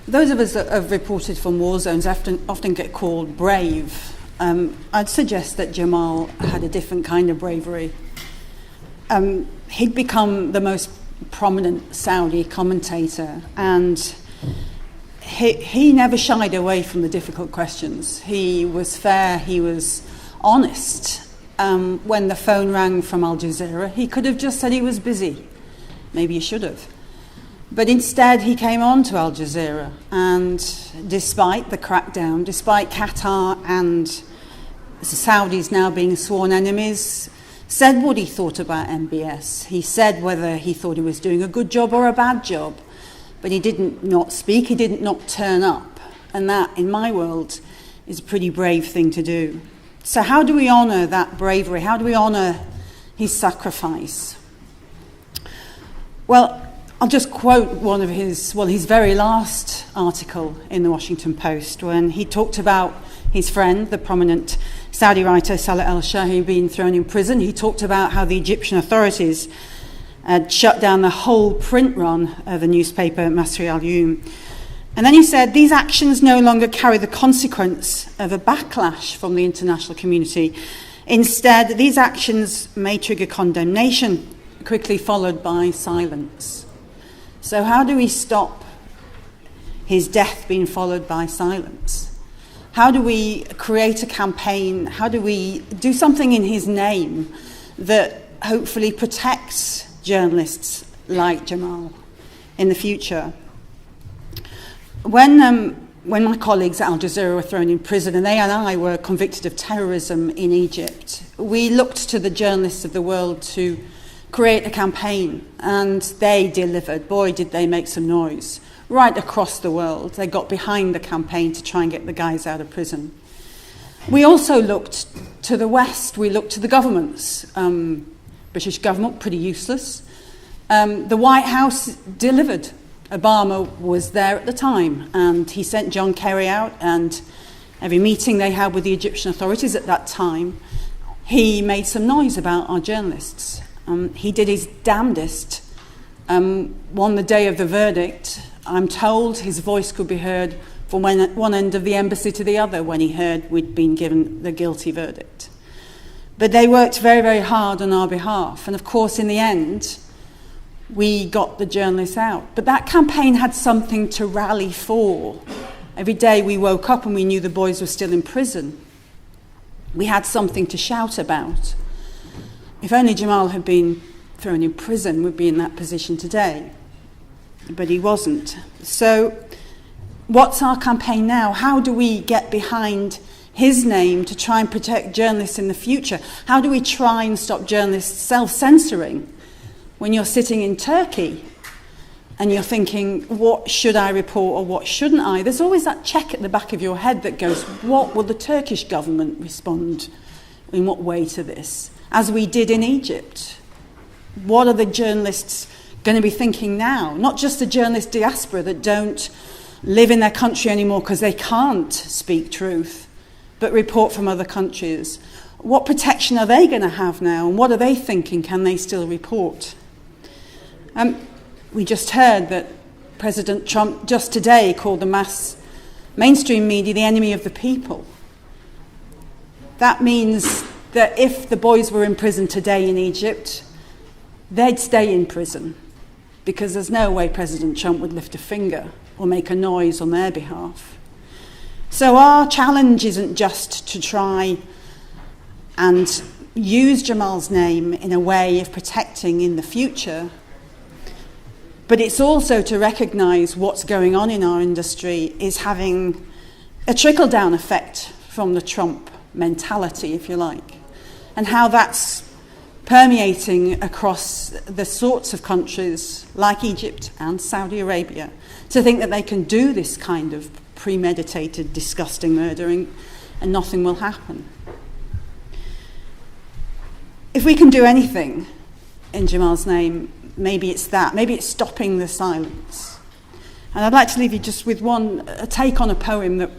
those of us that have reported from war zones often get called brave. I'd suggest that Jamal had a different kind of bravery. He'd become the most prominent Saudi commentator, and he never shied away from the difficult questions. He was fair, he was honest. When the phone rang from Al Jazeera, he could have just said he was busy. Maybe he should have. But instead, he came on to Al Jazeera, and despite the crackdown, despite Qatar and the Saudis now being sworn enemies, said what he thought about MBS. He said whether he thought he was doing a good job or a bad job. But he didn't not speak, he didn't not turn up. And that, in my world, is a pretty brave thing to do. So how do we honour that bravery? How do we honour his sacrifice? Well, I'll just quote one of his very last article in the Washington Post, when he talked about his friend, the prominent Saudi writer Salah al-Shahi, being thrown in prison. He talked about how the Egyptian authorities had shut down the whole print run of the newspaper Masri al-Yawm. And then he said, these actions no longer carry the consequence of a backlash from the international community. Instead, these actions may trigger condemnation, quickly followed by silence. So how do we stop his death being followed by silence? How do we create a campaign? How do we do something in his name that hopefully protects journalists like Jamal in the future? When my colleagues at Al Jazeera were thrown in prison, and they and I were convicted of terrorism in Egypt, we looked to the journalists of the world to create a campaign, and they delivered. Boy, did they make some noise. Right across the world, they got behind the campaign to try and get the guys out of prison. We also looked to the West. We looked to the governments. British government, pretty useless. The White House delivered. Obama was there at the time, and he sent John Kerry out, and every meeting they had with the Egyptian authorities at that time, he made some noise about our journalists. He did his damnedest. On the day of the verdict, I'm told his voice could be heard from one end of the embassy to the other when he heard we'd been given the guilty verdict. But they worked very, very hard on our behalf. And of course, in the end, we got the journalists out. But that campaign had something to rally for. Every day we woke up and we knew the boys were still in prison. We had something to shout about. If only Jamal had been thrown in prison, we'd be in that position today. But he wasn't. So what's our campaign now? How do we get behind his name to try and protect journalists in the future? How do we try and stop journalists self-censoring? When you're sitting in Turkey and you're thinking, what should I report or what shouldn't I? There's always that check at the back of your head that goes, what will the Turkish government respond in what way to this? As we did in Egypt. What are the journalists going to be thinking now? Not just the journalist diaspora that don't live in their country anymore because they can't speak truth, but report from other countries. What protection are they going to have now? And what are they thinking? Can they still report? We just heard that President Trump just today called the mainstream media the enemy of the people. That means that if the boys were in prison today in Egypt, they'd stay in prison, because there's no way President Trump would lift a finger or make a noise on their behalf. So our challenge isn't just to try and use Jamal's name in a way of protecting in the future, but it's also to recognise what's going on in our industry is having a trickle-down effect from the Trump mentality, if you like, and how that's permeating across the sorts of countries like Egypt and Saudi Arabia, to think that they can do this kind of premeditated, disgusting murdering and nothing will happen. If we can do anything in Jamal's name, maybe it's that. Maybe it's stopping the silence. And I'd like to leave you just with a take on a poem that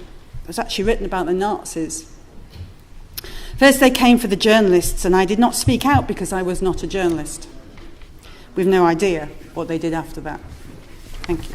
was actually written about the Nazis. First they came for the journalists, and I did not speak out because I was not a journalist. We've no idea what they did after that. Thank you.